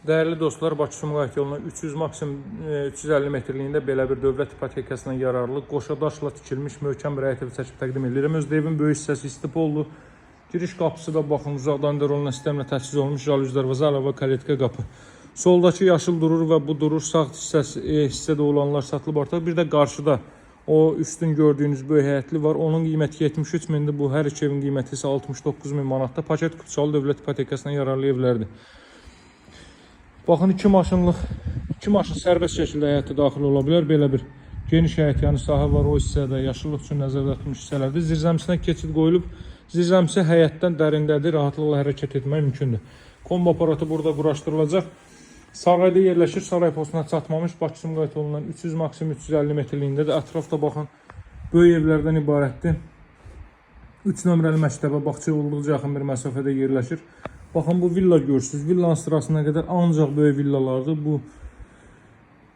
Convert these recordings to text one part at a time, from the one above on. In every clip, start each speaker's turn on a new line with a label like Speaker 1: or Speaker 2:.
Speaker 1: Değerli dostlar, Bakı-Sumqayıt yoluna 300 maksimum 350 metrliyində belə bir dövlət ipotekasına yararlı qoşadaşla tikilmiş möhkəm bir həyət evi çəkib təqdim edirəm. Öz evin böyük hissəsi istip oldu. Giriş qapısı da baxın uzaqdan deroluna sistemlə təchiz olmuş, jalüz darvaza, əlavə kaletka qapı. Soldakı yaşıl durur və bu durur, sağ hissədə olanlar satılıb artıq. Bir də qarşıda o üstün gördüyünüz böyük həyətli var. Onun qiyməti 73 mindir. Bu hər iki evin qiyməti isə 69 min manatda. Paket kutusalı dövlət ipotekasına yararlı evlərdir. Baxın, iki maşın sərbəst şəkildə həyətə daxil ola bilər. Belə bir geniş həyət yanı sahə var. O hissədə yaşıllıq üçün nəzərdə tutulmuş hissələrdir. Zirzəmisinə keçid qoyulub. Zirzəmisi həyətdən dərindədir. Rahatlıqla hərəkət etmək mümkündür. Kombo aparatı burada quraşdırılacaq. Sarayda yerləşir. Saray postuna çatmamış. Bakı-Sumqayıt yolundan 300 maksimum 350 metrliyindədir. Ətrafda baxın, böyük evlərdən ibarətdir. 3 nömrəli məktəbə, bağçaya olduqca yaxın bir məsafədə yerləşir. Baxın, bu villa görürsünüz. Villanın sırasına qədər ancaq böyük villalardır. Bu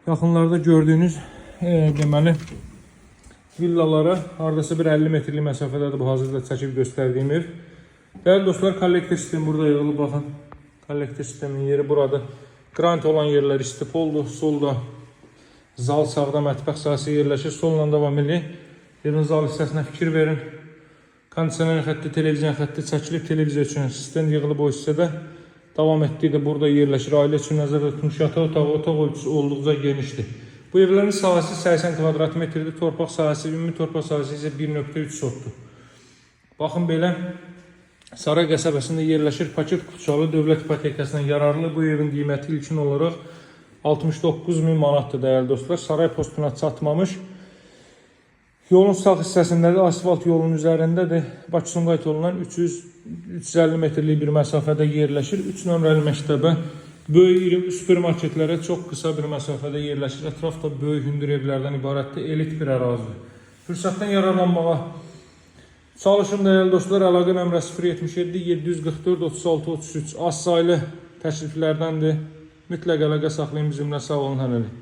Speaker 1: yaxınlarda gördüyünüz deməli villalara hardasa bir 50 metrlik məsafədədir bu hazırda çəkib göstərdiyim ev. Değerli dostlar, kollektor sistemi burada yığılıb. Baxın, kollektor sisteminin yeri burada. Grant olan yerler istip oldu. Solda zal, sağda mətbəx sahəsi yerləşir. Solla davam edin. Yerin zal hissəsinə fikir verin. Kondisioner xətti, televizyon xətti çəkilib, televiziya üçün sistem yığılıb o hissədə. Davam etdiyi də burada yerləşir. Ailə üçün nəzərdə tutmuş yataq otağı, otaq ölçüsü olduqca genişdir. Bu evlərin sahəsi 80 kvadrat metrdir. Torpaq sahəsi, ümumi torpaq sahəsi isə 1.3 sotdur. Baxın, belə Saray qəsəbəsində yerləşir. Paket kutusalı dövlət ipotekasına yararlı. Bu evin qiyməti ilkin olaraq 69 min manatdır değerli dostlar. Saray postuna çatmamış. Yolun sağ hissəsindədir, asfalt yolun üzərindədir. Bakı-Sumqayıt yolundan 350 metrlik bir məsafədə yerləşir. 3 nömrəli məktəbə, böyük iri süpermarketlərə çox qısa bir məsafədə yerləşir. Ətrafda böyük hündür evlərdən ibarətdir, elit bir ərazidir. Fürsətdən yararlanmağa çalışın değerli dostlar. Əlaqə nömrəsi 077 744 36 33 az saylı təkliflərdəndir. Mütləq əlaqə saxlayın bizimlə, sağ olun, hələlik.